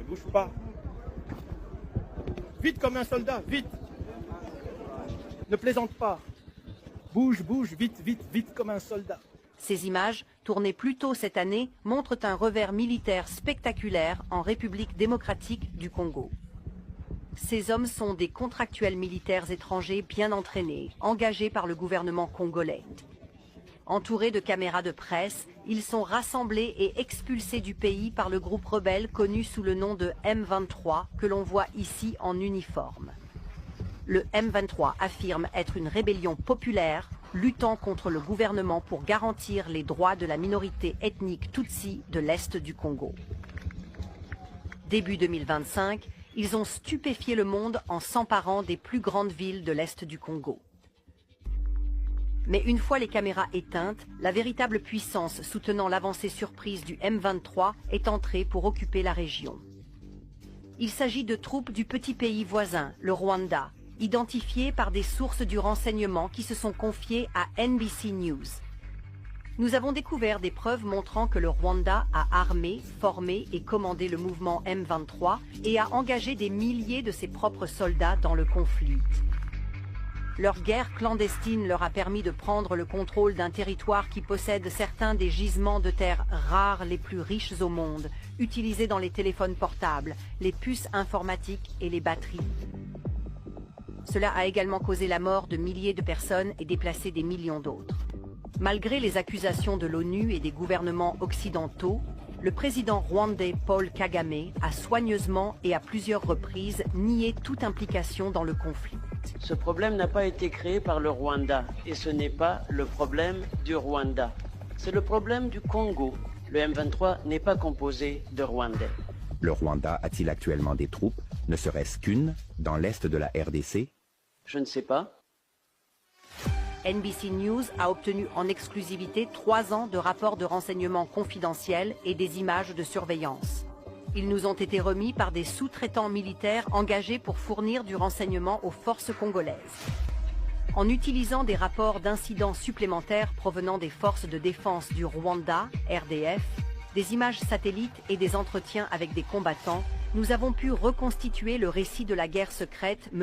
bouge pas. Vite comme un soldat, vite. Ne plaisante pas. Bouge, bouge, vite, vite, vite comme un soldat. Ces images, tournées plus tôt cette année, montrent un revers militaire spectaculaire en République démocratique du Congo. Ces hommes sont des contractuels militaires étrangers bien entraînés, engagés par le gouvernement congolais. Entourés de caméras de presse, ils sont rassemblés et expulsés du pays par le groupe rebelle connu sous le nom de M23, que l'on voit ici en uniforme. Le M23 affirme être une rébellion populaire, luttant contre le gouvernement pour garantir les droits de la minorité ethnique Tutsi de l'Est du Congo. Début 2025, ils ont stupéfié le monde en s'emparant des plus grandes villes de l'Est du Congo. Mais une fois les caméras éteintes, la véritable puissance soutenant l'avancée surprise du M23 est entrée pour occuper la région. Il s'agit de troupes du petit pays voisin, le Rwanda, identifiées par des sources du renseignement qui se sont confiées à NBC News. Nous avons découvert des preuves montrant que le Rwanda a armé, formé et commandé le mouvement M23 et a engagé des milliers de ses propres soldats dans le conflit. Leur guerre clandestine leur a permis de prendre le contrôle d'un territoire qui possède certains des gisements de terre rares les plus riches au monde, utilisés dans les téléphones portables, les puces informatiques et les batteries. Cela a également causé la mort de milliers de personnes et déplacé des millions d'autres. Malgré les accusations de l'ONU et des gouvernements occidentaux, le président rwandais Paul Kagame a soigneusement et à plusieurs reprises nié toute implication dans le conflit. Ce problème n'a pas été créé par le Rwanda et ce n'est pas le problème du Rwanda. C'est le problème du Congo. Le M23 n'est pas composé de Rwandais. Le Rwanda a-t-il actuellement des troupes, ne serait-ce qu'une, dans l'est de la RDC? Je ne sais pas. NBC News a obtenu en exclusivité 3 ans de rapports de renseignement confidentiels et des images de surveillance. Ils nous ont été remis par des sous-traitants militaires engagés pour fournir du renseignement aux forces congolaises. En utilisant des rapports d'incidents supplémentaires provenant des forces de défense du Rwanda, RDF, des images satellites et des entretiens avec des combattants, nous avons pu reconstituer le récit de la guerre secrète